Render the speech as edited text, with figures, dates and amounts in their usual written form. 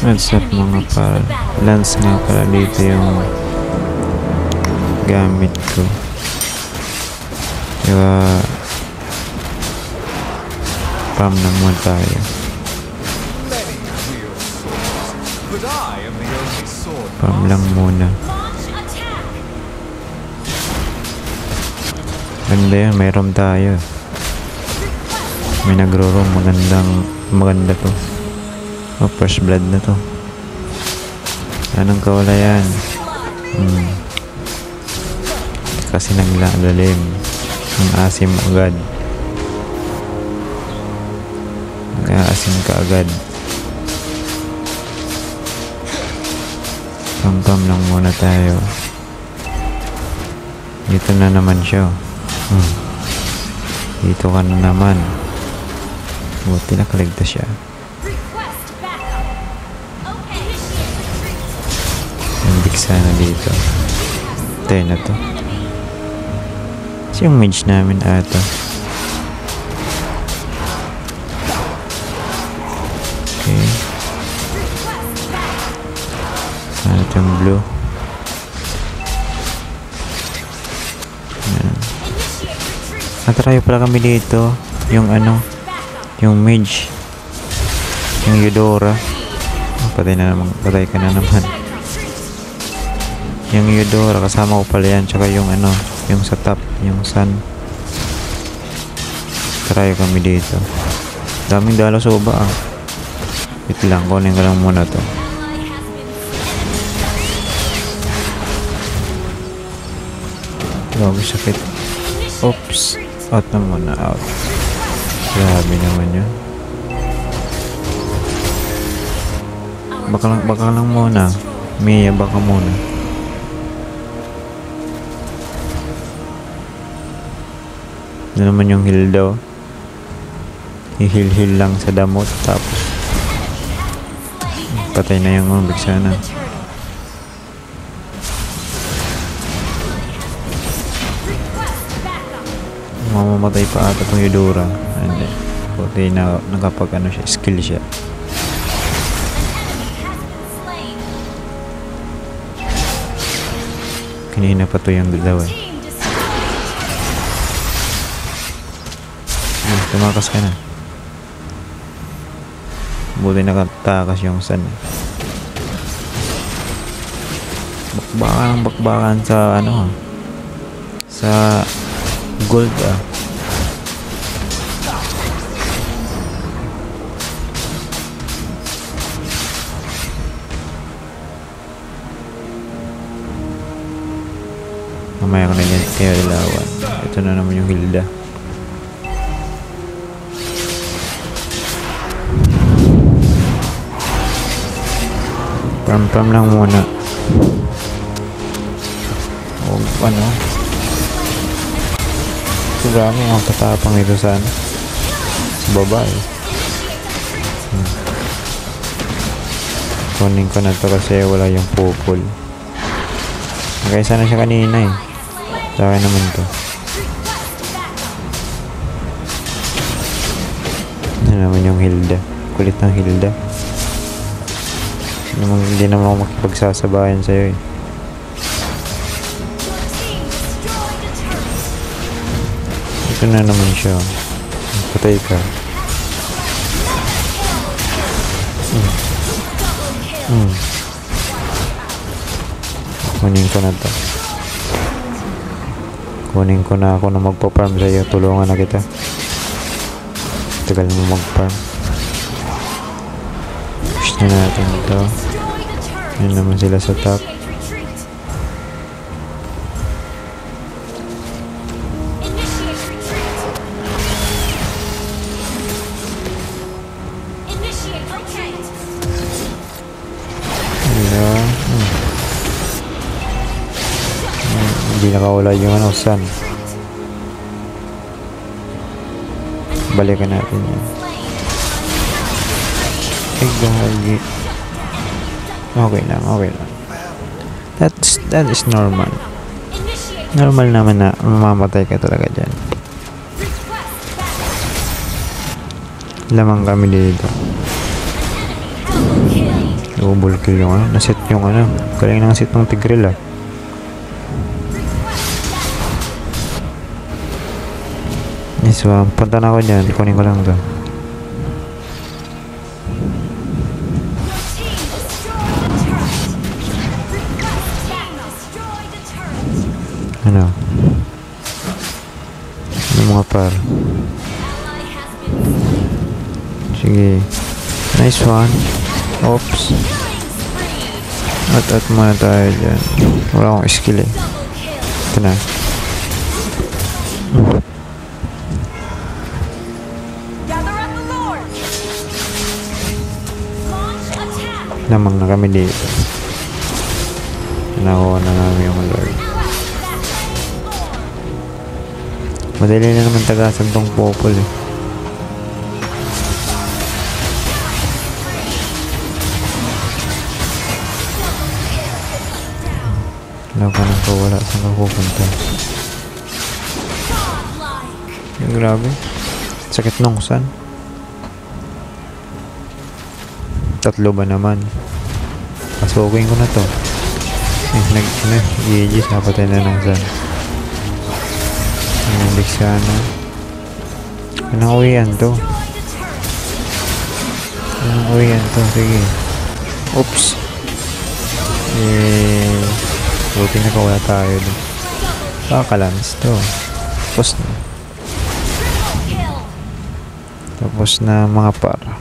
What's up mga par? Lance nga pala dito yung gamit ko. Diba, pam naman tayo. Pam lang muna. Ganda yan, may roam tayo. May nagro-roam, maganda to. Oh, first blood na to. Anong kawala yan? Kasi naglalalim. Ang asim agad. Nag-aasim ka agad. Pam-pam lang muna tayo. Dito na naman siya. Dito ka na naman. Buti nakaligtas siya. Sana dito. Tayo na to. Kasi yung mage namin ata. Okay. Sana ito yung blue. Ayan. Natrayo pala kami dito. Yung ano. Yung mage. Yung Eudora. Patay na naman. Patay ka na naman. Yung Eudora, kasama ko pala yan. Tsaka yung ano, yung sa top, yung sun. Try kami dito. Daming dalo sa uba ah. Wait lang, kunin ko lang muna to. Grabe sakit. Oops. Out na muna, out. Grabe naman yun. Baka lang muna. Mia, baka muna. Ano naman yung heal daw. I-heal lang sa damot. Tapos patay na yung umbig sana. Mamamatay pa ata itong Eudora. Hindi. Puti na nakapag ano siya. Skill siya. Kanina pa to yung dalawa eh. Tumakas ka na. Buti nakatakas yung sun. Bakbakan sa ano sa gold ah. Mamaya ko na yan kaya ilawan. Ito na naman yung Hilda. Pam lang muna. O ano? Sobrang ang patapang ito sa babae. Kunin ko na to kasi wala yung pupol. Kaysa na siya kanina eh. Sa akin naman to. Ano naman yung Hilda. Kulit ng Hilda. Hindi naman ako makipagsasabayan sa'yo eh. Ito na naman siya. Patay ka. Kunin ko na to. Kunin ko na ako na magpa-farm sa'yo. Tulungan na kita. Tagal mo mag-farm. Push na natin ito. Yan naman sila sa top. Hindi nakawala yung ano, sun. Balikan natin yan. Ay, gagi. Okay lang. That is normal. Normal naman na mamamatay ka talaga dyan. Lamang kami dito. Double kill yung ano. Naset yung ano. Galing na naset ng Tigreal ah. Nice one. Punta na ako dyan. Ikunin ko lang to. Ano? Ano mga par? Sige. Nice one. Oops. At muna tayo dyan. Wala akong skill eh. Ito na. Lamang na kami dito. Nakuha na namin yung Lord. Madali na naman tagasag tong popol eh. Wala ka nang kawala. Saan ka pupunta? Yung grabe. Sakit nung saan? Tatlo ba naman? Pasukin ko na to. GG, napatay na ng saan. Nandik sana. Anong uwian to? Anong uwian to? Sige. Oops. Buti na kawala tayo dun. Kakalans to. Tapos na mga para.